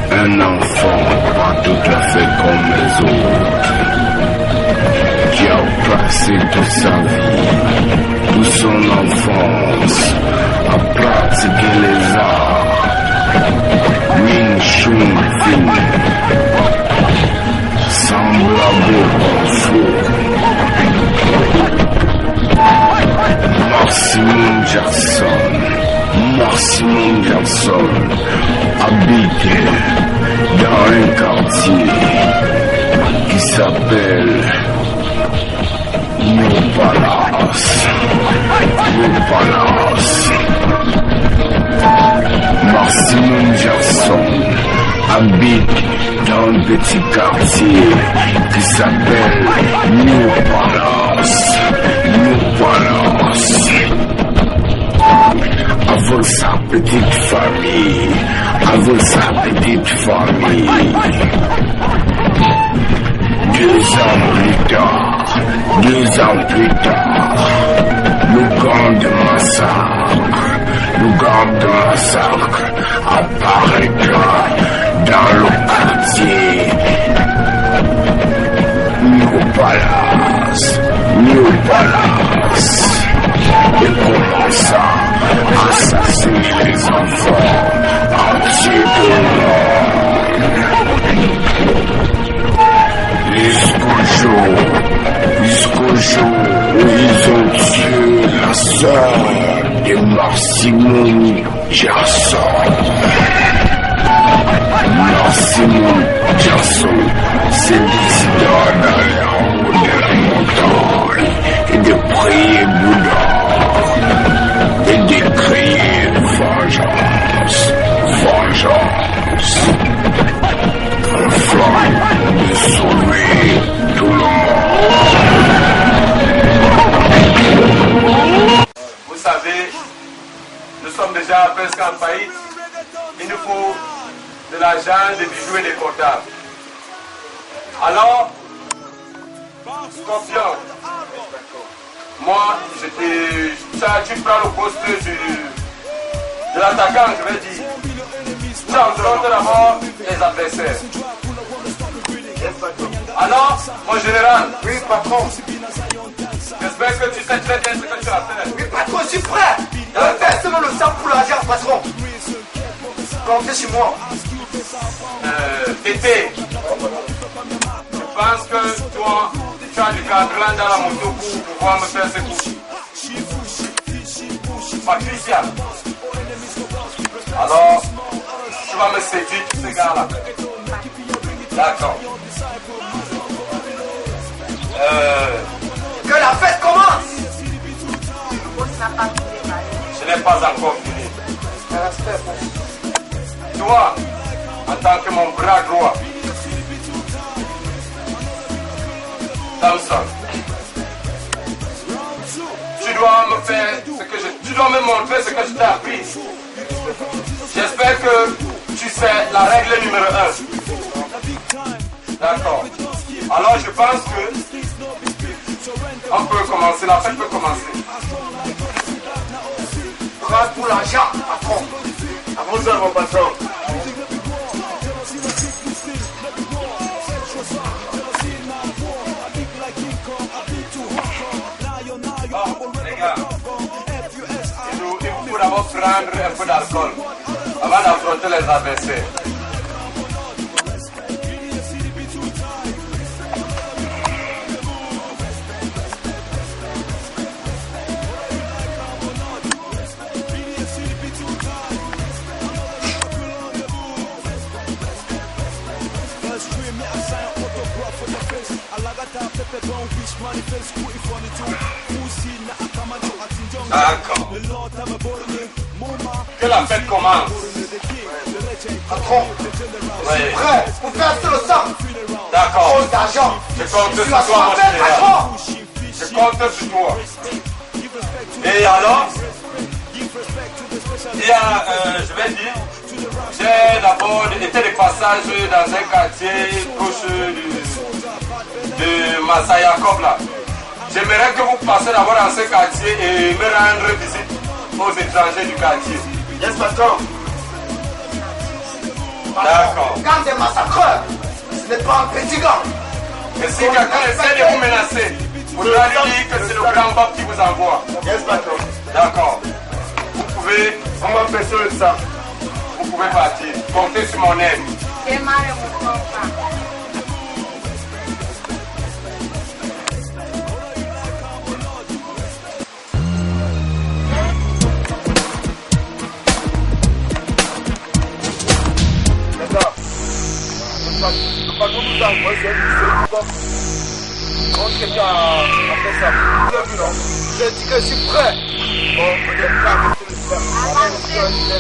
Un enfant pas tout à fait comme les autres, qui a passé toute sa vie, toute son enfance, à pratiquer les arts, Wing Chun Fin, semblable au fou. Maximum Jackson habitait dans un quartier qui s'appelle New Palace. Maximum Jackson habite dans un petit quartier qui s'appelle New Palace. Avec sa petite famille. 2 ans plus tard, le gang de massacre apparaîtra dans le quartier New Palace et commença à assassiner les enfants entiers de jusqu'au jour où ils ont tué la sœur de Maximum Jackson s'est décidé d'aller en haut de la montagne et de prier Bouddha et de crier vengeance afin de sauver tout le monde. Vous savez, nous sommes déjà presque en faillite. Il nous faut de l'argent, des bijoux et des comptables. Alors, Scorpion, moi, tu prends le poste de l'attaquant, je vais dire. Tu affrontes d'abord les adversaires. Alors, mon général. Oui, patron. J'espère que tu sais très bien ce que tu as fait. Oui, patron, je suis prêt. Verse-moi le sang pour l'argent, patron. Comptez sur moi. Tété, je pense que toi, tu as du cadran dans la moto pour pouvoir me faire ce coup. Patricia. Alors, tu vas me séduire ce gars-là. D'accord. Que la fête commence. Je n'ai pas encore fini. Toi, en tant que mon bras droit, Samson, tu dois me montrer ce que je t'ai appris. J'espère que tu sais la règle numéro 1. D'accord. Alors je pense que on peut commencer, la fête peut commencer. Grâce pour l'argent, patron. À vous, mon patron. Les gars, il faut d'abord prendre un peu d'alcool avant d'affronter les adversaires. D'accord. Que la fête commence. Patron, Oui. prêt pour verser le sang. D'accord. Chose d'argent. Je compte Tu sur vas toi, mon frapper, général. patron. Je compte sur toi. Et alors, il y a, je vais dire, j'ai d'abord été de passage dans un quartier proche de Massayakob là. J'aimerais que vous passiez d'abord dans ce quartier et me rendre visite aux étrangers du quartier. Yes, patron. D'accord. Quand des massacreurs, ce n'est pas un petit gars. Et si quelqu'un essaie de vous menacer, vous devez lui dire que c'est le grand Bob qui vous envoie. Yes, patron. D'accord. Vous pouvez, on va faire sur le sang. Vous pouvez partir. Comptez sur mon aide. Le patron nous a envoyé quand quelqu'un a fait ça. Vous avez vu, non? J'ai dit que je suis prêt. Bon, on est prêt à mettre le sang.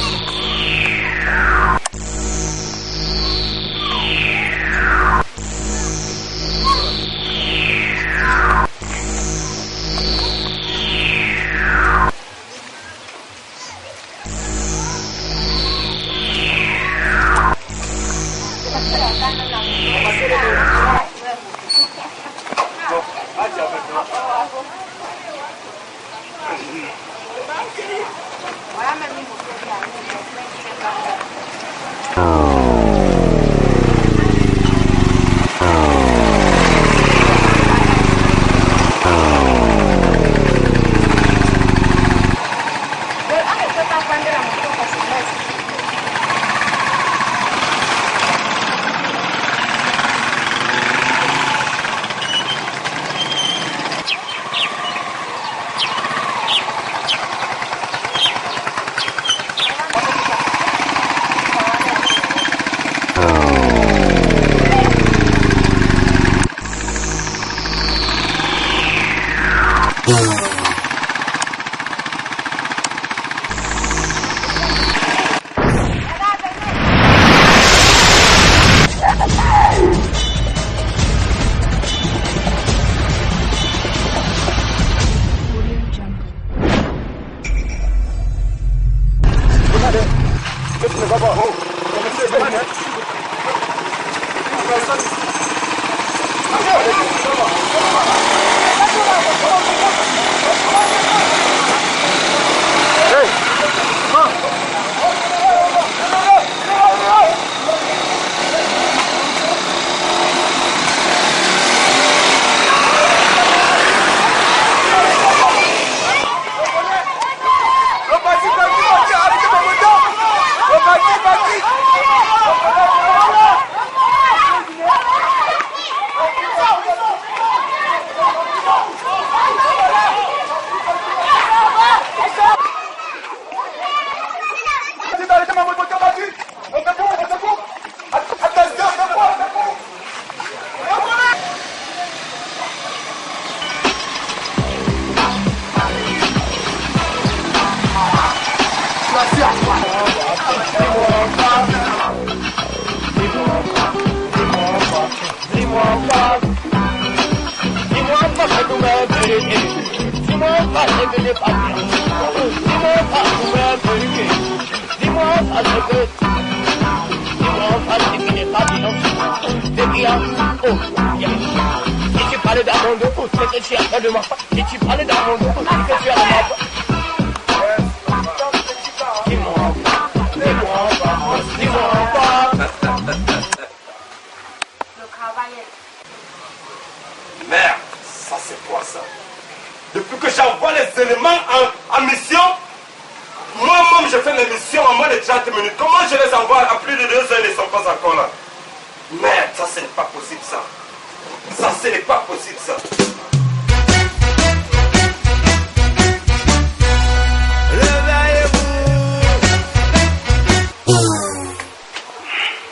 Merde, ça c'est quoi ça? Depuis que j'envoie les éléments en mission, moi-même je fais mes missions en moins de 30 minutes. Comment je les envoie à plus de 2 heures, ils ne sont pas encore là? Merde, ça ce n'est pas possible ça. Ça ce n'est pas possible ça.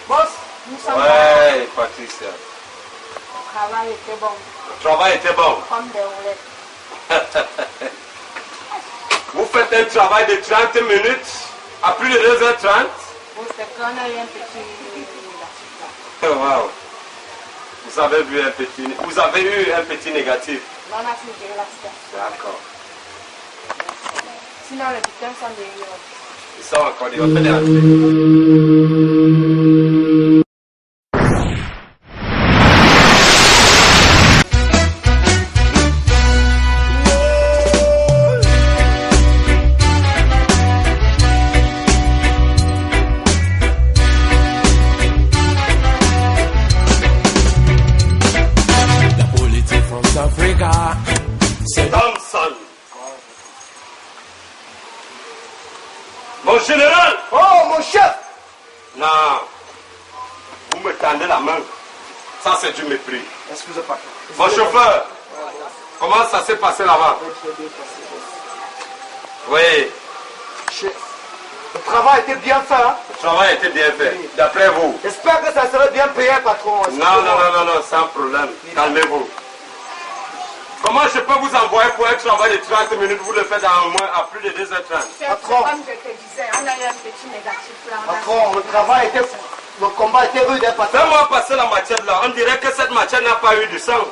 Boss, nous sommes Ouais, Patricia. travail était bon. Le travail était bon. Comme des roulettes. Vous faites un travail de 30 minutes à plus de 2h30. Oui, c'est qu'on a eu un petit négatif là. Wow. Vous avez eu un petit négatif. On a fait de la situation. D'accord. Sinon, les bulletins sont des euros. Ils sont encore des opérations. Mon général! Oh, mon chef! Non. Vous me tendez la main. Ça, c'est du mépris. Excusez-moi. Mon chauffeur, comment ça s'est passé là-bas? Oui. Chef, le travail était bien fait, hein? Le travail était bien fait, d'après vous. J'espère que ça serait bien payé, patron. Non, sans problème. Calmez-vous. Comment je peux vous envoyer pour un travail de 30 minutes, vous le faites à moins à plus de 2h30? Patron, comme je te disais, on a eu un petit négatif là. Patron, le combat était rude, hein, patron. Fais-moi passer la matière là. On dirait que cette matière n'a pas eu du sang.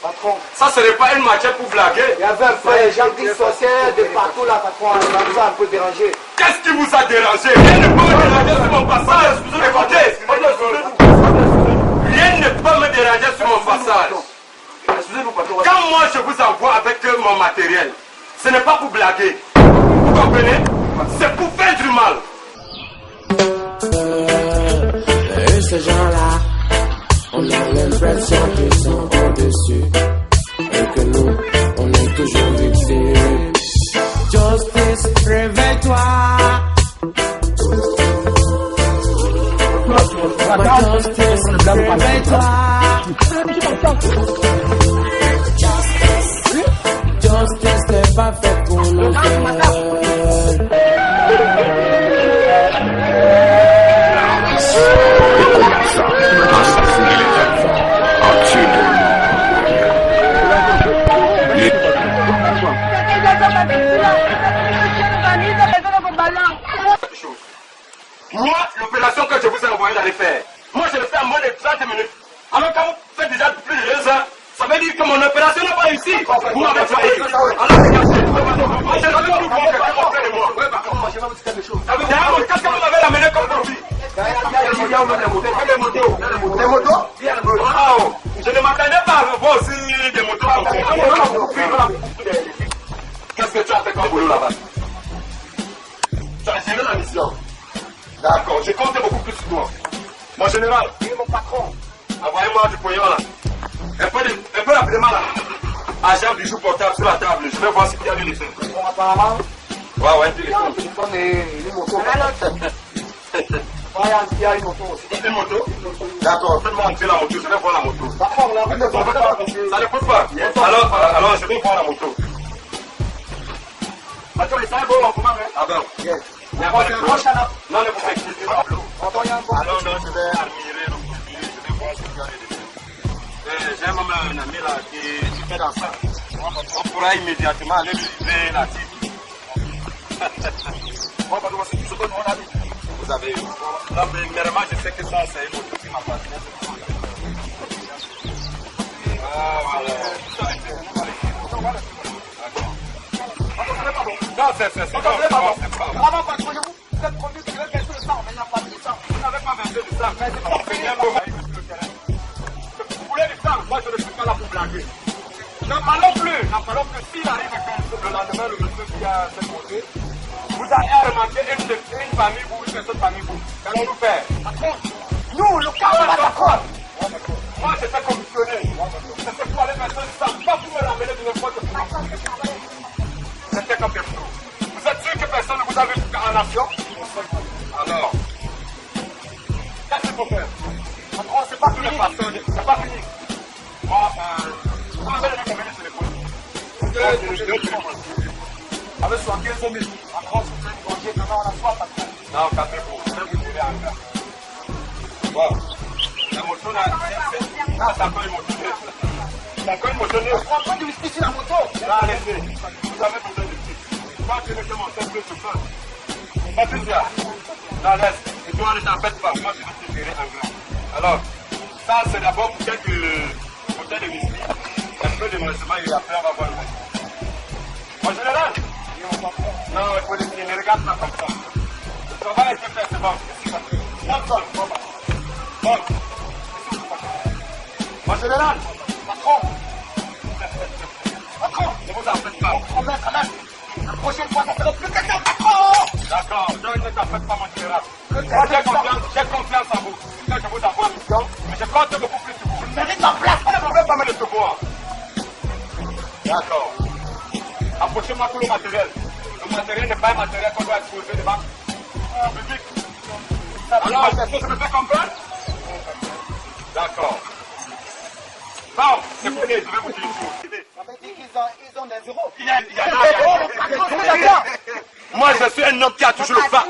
Patron. Ça serait pas une matière pour blaguer. Il y avait un peu les gens qui sortaient de partout là, patron. Ça nous a un peu dérangé. Qu'est-ce qui vous a dérangé? Rien ne peut me déranger sur mon passage. Écoutez, rien ne peut me déranger sur mon passage. Quand moi je vous envoie avec mon matériel, ce n'est pas pour blaguer. Vous comprenez? C'est pour faire du mal. Et ces gens-là, on a l'impression qu'ils sont au-dessus. Et que nous, on est toujours victimes. Justice, réveille-toi. Justice, réveille-toi. Justice n'est pas faite pour nous faire. Et comment ça? Assassiner les enfants, en tuer tout le monde. Moi, l'opération que je vous ai envoyée d'aller faire, moi je le fais en moins de 30 minutes. Alors quand vous faites déjà plus de 2 heures, ça veut dire que mon opération n'a pas réussi. Vous m'avez failli. Alors regardez, moi je ne veux plus voir quelqu'un auprès de moi. Ça veut dire qu'est-ce que vous m'avez ramené comme produit? Des motos? Wow. Je ne m'attendais pas à voir aussi des motos comme ça. Qu'est-ce que tu as fait comme boulot là-bas? Tu as géré la mission. D'accord, j'ai compté beaucoup plus sur toi. Mon général, Oui, mon patron. envoyez-moi du pognon là. Un peu rapidement là. Agent du jour portable sur la table. Je vais voir ce qu'il y a de faire. Bon, apparemment, Ouais, téléphone. il faut les motos. Il y a une moto aussi. Une moto? D'accord, faites-moi entrer la moto, je vais voir la moto. Patron, là, vous ne pouvez pas. Ça ne coûte pas. Alors, je vais voir la moto. Patron, il s'est beau en commun, hein? Ah ben, Yes. il n'y a pas de Patron, problème. Non, ne vous inquiétez pas. Patron, il y a un bon. Alors, non, je vais admirer le produit, je vais voir ce qu'il y a de faire. J'ai même un ami là qui fait dans ça. On pourra immédiatement aller livrer la cible. Vous avez eu. Non, mais vraiment, je sais que ça, c'est une autre qui m'a passé. Ah, voilà. Non, c'est pas bon. Vraiment, patron, je vous ai promis que je vais verser le sang, mais il n'y a pas de sang. Vous n'avez pas versé du sang. Mais c'est pas fini. Vous voulez du sang? Moi, je ne suis pas là pour blaguer. N'en parlons plus s'il arrive que le lendemain, le monsieur qui a cette côté, vous allez remarquer une famille pour une personne parmi vous. Qu'allons-nous faire? Nous, le cas de la patronne. Moi, je sais commissionner. C'est pour aller mettre du sang, pas pour me ramener de n'importe quoi. C'était comme vous. Vous êtes sûr que personne ne vous a vu en nation? Alors, qu'est-ce qu'il faut faire? Patron, c'est pas fini. C'est pas fini. Moi, vous avez le combien de téléphones? Avec 75 000. Patron, c'est un danger quand on a soif, patron. Non, calmez-vous. Je vais vous tirer en cas. Bon. La moto là, c'est encore une moto neuve. C'est encore une moto neuve. On prend du whisky sur la moto. Là, laissez. Vous avez besoin de whisky. Pas que le commencer un peu ce soir. Pas plus là. Non, laisse. Et toi, ne t'en faites pas. Moi, je vais te gérer en grand. Alors, ça, c'est d'abord peut-être de whisky. Un peu de massement et après, on va voir le reste. En général, non, il faut les ne regarde pas comme ça. Le travail est fait, c'est bon. Bon. En général, patron, ne vous en faites pas. Quand même. La prochaine fois, ça sera plus que ça, patron. D'accord, ne t'en faites pas, mon général. Moi, j'ai confiance en vous. Quand je vous envoie en mission, mais je compte beaucoup plus sur vous. Je mérite ma place. On ne pouvait pas me le secours. D'accord. Approchez-moi tout le matériel. Le matériel n'est pas un matériel qu'on doit exposer devant le public. Alors, est-ce que je me fais comprendre? D'accord. Bon, c'est fini, je vais vous dire une chose. Ça veut dire qu'ils ont des euros. Moi, je suis un homme qui a toujours le fact.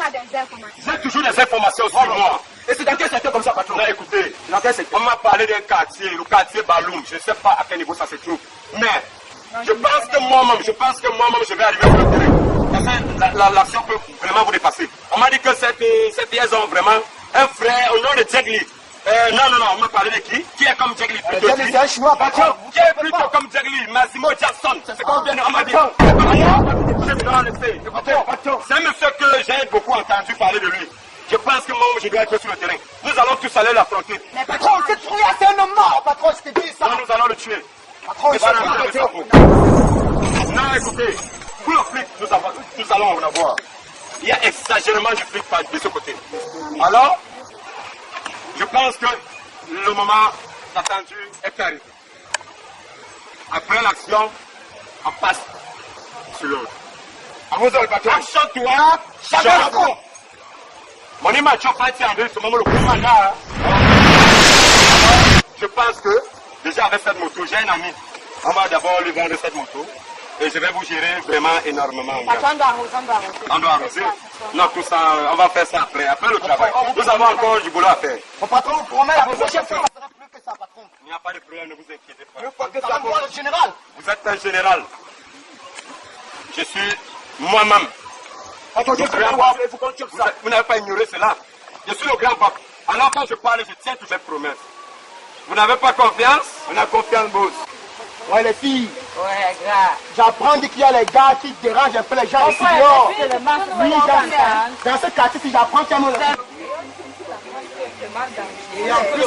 J'ai toujours des informations sur moi. Et c'est dans quel secteur comme ça, patron? Non, écoutez, Dans quel secteur? on m'a parlé d'un quartier, le quartier Baloum. Je ne sais pas à quel niveau ça se trouve. Mais, je pense que moi-même, je vais arriver sur le terrain. L'action peut vraiment vous dépasser. On m'a dit que cette liaison, vraiment, un frère au nom de Jet Li. Non, on m'a parlé de qui? Qui est comme Jet Li? C'est un chinois, patron. Qui est plutôt comme Jet Li? Massimo Jackson. C'est ce qu'on vient de dire. C'est un monsieur que j'ai beaucoup entendu parler de lui. Je pense que moi, je dois être sur le terrain. Nous allons tous aller l'affronter. Mais patron, c'est trouillard, c'est un homme mort, patron, je t'ai dit ça. Non, nous allons le tuer. Patron, C'est je pas sais la pas, peine de patron. s'en foutre. Non, écoutez, pour le flic, nous allons en avoir. Il y a exagérément de flics de ce côté. Alors, je pense que le moment attendu est arrivé. Après l'action, on passe sur l'autre. À vous autres, patron. Action-toi, chacun son. Mon image est parti en deux, ce moment le commandant. Je pense que, déjà avec cette moto, j'ai un ami. On va d'abord lui vendre cette moto. Et je vais vous gérer vraiment énormément. Patron, on doit arroser. On doit arroser? Non, tout ça, on va faire ça après. Après le travail. Nous avons encore du boulot à faire. Mon patron vous promet la prochaine fois, ça sera plus que ça, patron. Il n'y a pas de problème, ne vous inquiétez pas. Ça va voir le général. Vous êtes un général. Je suis moi-même. Patron, Le grand pape. Vous n'avez pas ignoré cela. Je suis le grand pape. Alors quand je parle, je tiens toutes mes promesses. Vous n'avez pas confiance? On a confiance, boss. Ouais, les filles, Ouais, grave. j'apprends qu'il y a les gars qui dérangent un peu les gens ici dehors. C'est le masque. Oui, dans ce quartier, si j'apprends qu'il y a nos... Et en plus,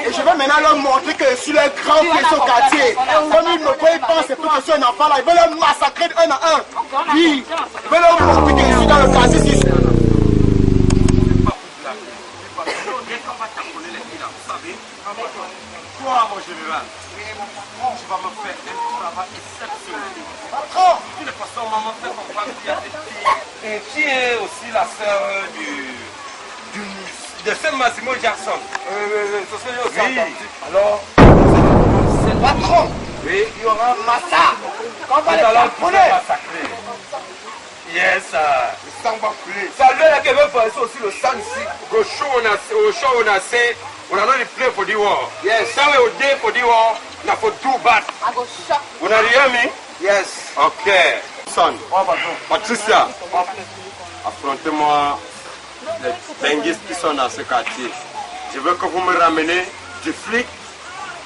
et je vais maintenant leur montrer que je suis le grand pied au quartier. Comme ils me voient, ils pensent que je suis un enfant là. Ils veulent leur massacrer de un à un. Oui, ils veulent leur montrer que je suis dans le quartier. Si Toi, mon général, tu vas me faire un travail exceptionnel. patron, De toute façon, maman fait comprendre qu'il y a des filles. Et qui est aussi la sœur de ce Massimo Jackson. C'est ce que j'ai aussi entendu. Alors, patron, oui, il y aura un massacre. Quand on va nous les allons faire tous brûler, les massacrer. Yes, sir. le sang va couler. C'est lui là qui veut faire aussi le sang ici. Au show, on a fait, on a donné play for the war. Yes. Ça, au day for the war, on a fait tout bad. I go shock. Vous n'avez rien mis? Yes. Ok. Son, Oh, patron. Patricia, affrontez-moi les benguistes qui sont dans ce quartier. Je veux que vous me ramenez du flic,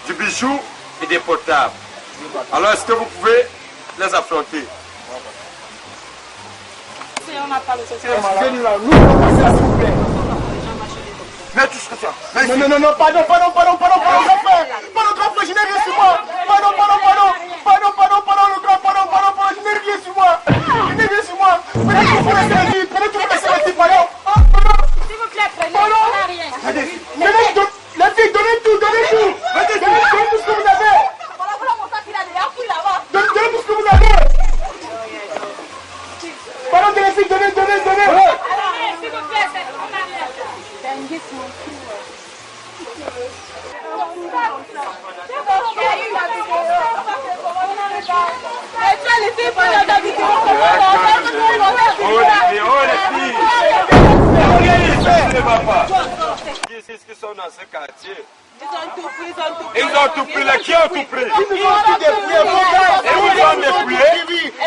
du bijou et des portables. Alors, est-ce que vous pouvez les affronter? Si on n'a pas le social. Excusez-nous là, nous allons passer là, s'il vous plaît. Mais tout ce que ça. Non, pardon, grand frère, grand frère, je n'ai rien sur moi. Pardon, le grand, je n'ai rien sur moi. Prenez tout pour laisser les prenez tout pour laisser les types, pardon. S'il vous plaît, prenez. On n'a rien. Les filles, donnez tout. Donnez tout ce que vous avez. Voilà mon sac, il a déjà pris là-bas. Donnez tout ce que vous avez. Pardon, les filles, donnez. Alors, s'il vous plaît, on n'a rien. Oh les filles, pas. Qui sont dans ce quartier? Ils ont tout pris, ils ont tout pris. Ils ont tout pris. Qui ont tout pris? Ils nous ont tout dépouillé, mon gars. Ils nous ont dépouillé.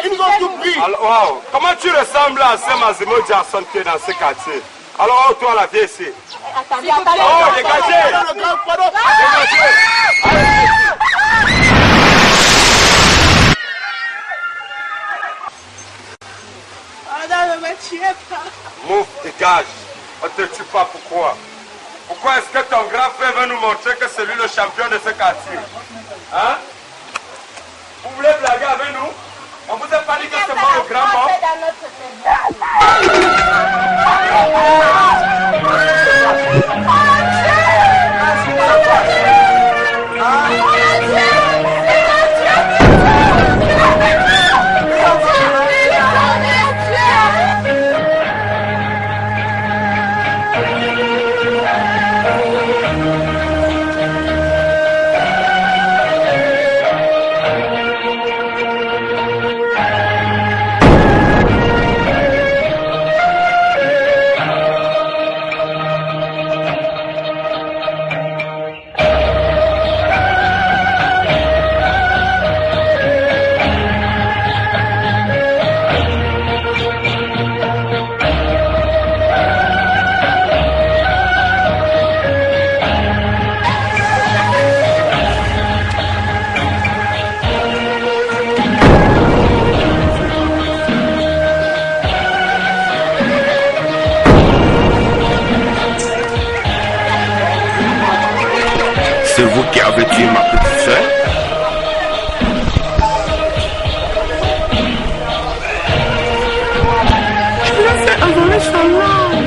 Ils nous ont tout pris. Alors, wow. Comment tu ressembles à Saint-Mazimo Jackson qui est dans ce quartier? Alors, toi, la vie ici. Attendez, attendez. Oh, dégagez. Dégagez. Madame, ne me tuez pas. Move, dégage. On ne te tue pas, pourquoi? Pourquoi est-ce que ton grand frère veut nous montrer que c'est lui le champion de ce quartier? Hein? Vous voulez blaguer avec nous? On vous a pas dit que c'est moi le grand mort? C'est vous qui avez tué ma petite soeur? Je l'ai fait avaler sa langue.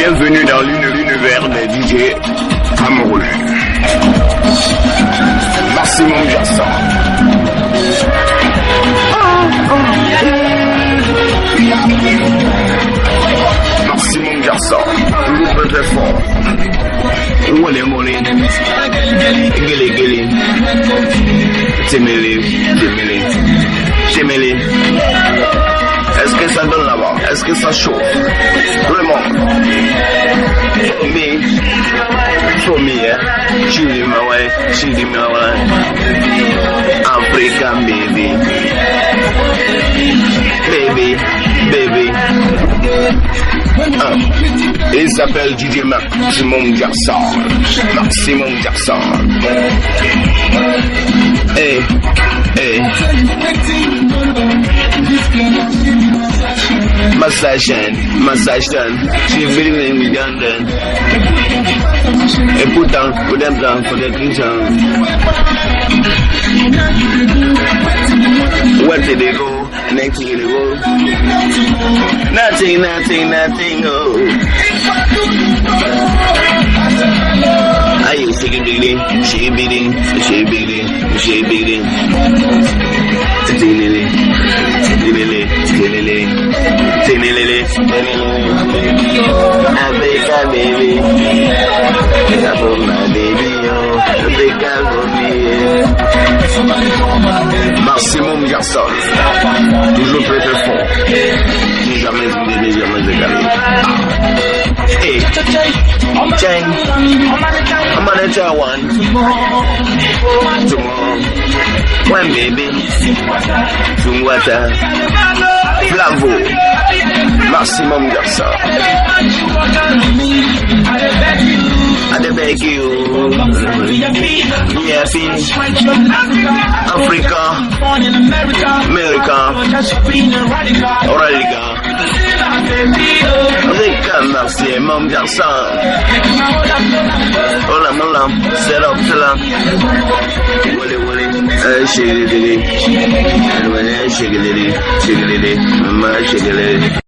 Bienvenue dans l'univers des DJ camerounais. Maximum Jackson. Maximum Jackson. Toujours très fort. Où est mollet? Gélé. Témélé. Est-ce que ça donne là-bas? Est-ce que ça chauffe? Vraiment? For me, Chili Mawai, African baby. Il s'appelle DJ Maximum Jackson. Hey. Massage done. She believing me done. Et pourtant, pour them down, for the Christian. Where did they go? Next thing they go. Nothing, oh. Aye, she beating. Africa baby, for my baby, Africa for me. Maximum Jackson, toujours très fort, jamais égalé. Hey, Chen, I'm gonna try one tomorrow. One baby, some water, Flambo, Maximum Jackson. I beg you, yeah, Africa, America, Africa, Maximum Jackson. Olam, set up, shake it,